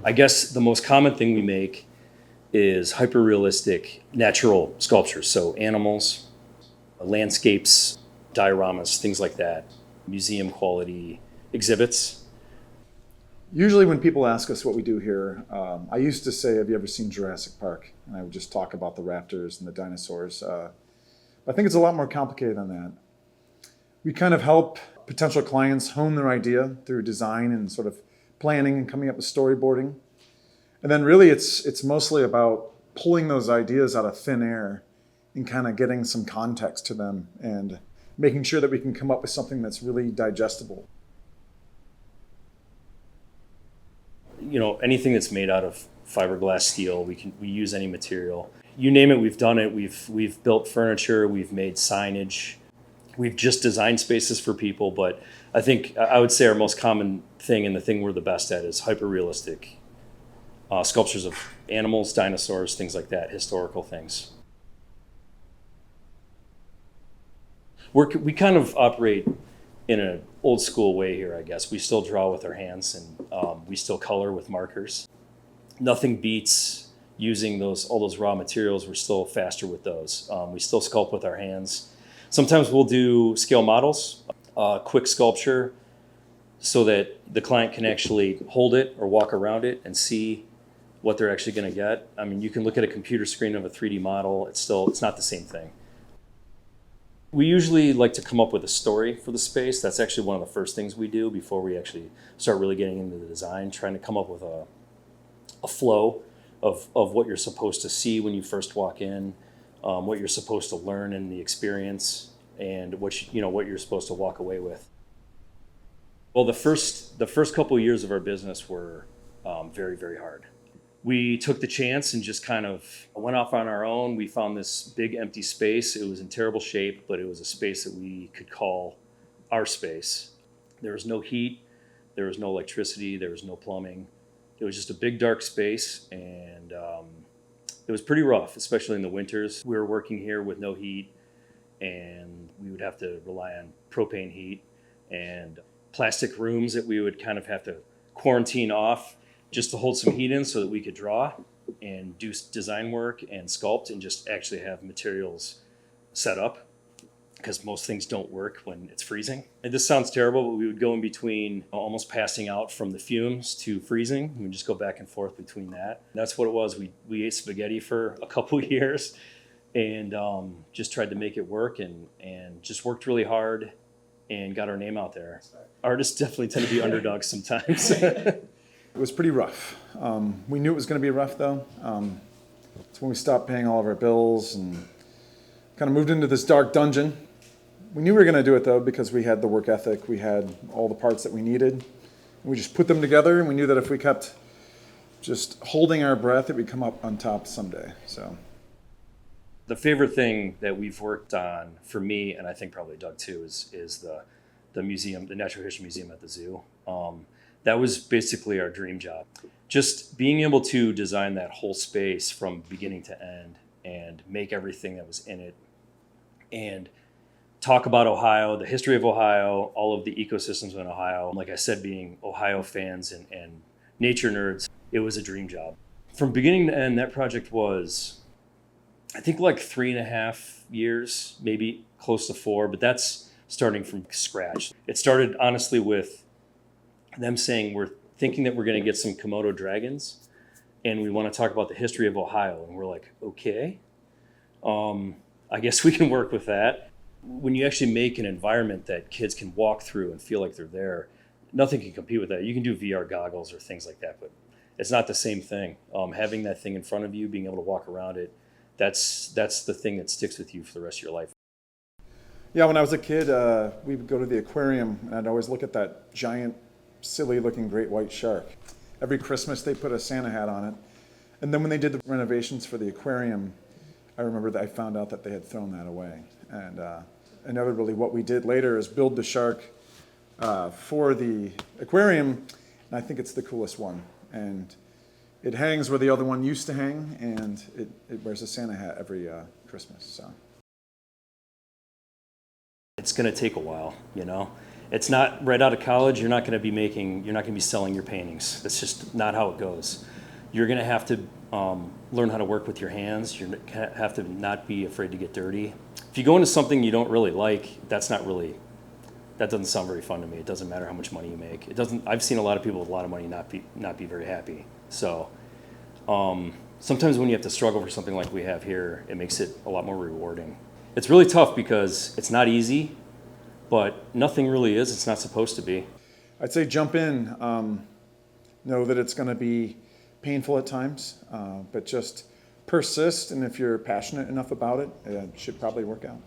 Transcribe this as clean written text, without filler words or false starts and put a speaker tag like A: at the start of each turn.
A: I guess the most common thing we make is hyper-realistic natural sculptures. So animals, landscapes, dioramas, things like that, museum quality exhibits.
B: Usually when people ask us what we do here, I used to say, have you ever seen Jurassic Park? And I would just talk about the raptors and the dinosaurs. I think it's a lot more complicated than that. We kind of help potential clients hone their idea through design and sort of planning and coming up with storyboarding. And then really it's mostly about pulling those ideas out of thin air and kind of getting some context to them and making sure that we can come up with something that's really digestible.
A: Anything that's made out of fiberglass steel, we use any material. You name it, we've done it. We've built furniture, we've made signage, we've just designed spaces for people. But I think I would say our most common thing and the thing we're the best at is hyper-realistic sculptures of animals, dinosaurs, things like that, historical things. We kind of operate in an old school way here, I guess. We still draw with our hands and we still color with markers. Nothing beats using all those raw materials. We're still faster with those. We still sculpt with our hands. Sometimes we'll do scale models, quick sculpture, so that the client can actually hold it or walk around it and see what they're actually going to get. I mean, you can look at a computer screen of a 3D model. It's not the same thing. We usually like to come up with a story for the space. That's actually one of the first things we do before we actually start really getting into the design, trying to come up with a flow of what you're supposed to see when you first walk in, what you're supposed to learn in the experience, and what you're supposed to walk away with. Well, the first couple of years of our business were very, very hard. We took the chance and just kind of went off on our own. We found this big empty space. It was in terrible shape, but it was a space that we could call our space. There was no heat, there was no electricity, there was no plumbing. It was just a big dark space, and it was pretty rough, especially in the winters. We were working here with no heat, and we would have to rely on propane heat and plastic rooms that we would kind of have to quarantine off just to hold some heat in so that we could draw and do design work and sculpt and just actually have materials set up, because most things don't work when it's freezing. And this sounds terrible, but we would go in between almost passing out from the fumes to freezing. We would just go back and forth between that. That's what it was. We ate spaghetti for a couple of years and just tried to make it work and just worked really hard and got our name out there. Artists definitely tend to be underdogs sometimes.
B: It was pretty rough. We knew it was going to be rough, though. It's when we stopped paying all of our bills and kind of moved into this dark dungeon. We knew we were going to do it, though, because we had the work ethic. We had all the parts that we needed. And we just put them together, and we knew that if we kept just holding our breath, it would come up on top someday. So,
A: the favorite thing that we've worked on for me, and I think probably Doug too, is the museum, the Natural History Museum at the zoo. That was basically our dream job. Just being able to design that whole space from beginning to end and make everything that was in it and talk about Ohio, the history of Ohio, all of the ecosystems in Ohio. Like I said, being Ohio fans and nature nerds, it was a dream job. From beginning to end, that project was, I think, like 3.5 years, maybe close to 4, but that's starting from scratch. It started honestly with them saying, we're thinking that we're going to get some Komodo dragons and we want to talk about the history of Ohio. And we're like, okay, I guess we can work with that. When you actually make an environment that kids can walk through and feel like they're there, nothing can compete with that. You can do VR goggles or things like that, but it's not the same thing. Having that thing in front of you, being able to walk around it, that's the thing that sticks with you for the rest of your life.
B: Yeah, when I was a kid, we would go to the aquarium, and I'd always look at that giant, silly-looking great white shark. Every Christmas, they put a Santa hat on it. And then when they did the renovations for the aquarium, I remember that I found out that they had thrown that away. And inevitably, what we did later is build the shark for the aquarium, and I think it's the coolest one. And it hangs where the other one used to hang, and it wears a Santa hat every Christmas. So
A: it's going to take a while, It's not right out of college. You're not going to be selling your paintings. That's just not how it goes. You're going to have to learn how to work with your hands. You're going to have to not be afraid to get dirty. If you go into something you don't really like, that doesn't sound very fun to me. It doesn't matter how much money you make. It doesn't. I've seen a lot of people with a lot of money not be very happy. So sometimes when you have to struggle for something like we have here, it makes it a lot more rewarding. It's really tough because it's not easy, but nothing really is. It's not supposed to be.
B: I'd say jump in. Know that it's going to be painful at times, but just persist. And if you're passionate enough about it, it should probably work out.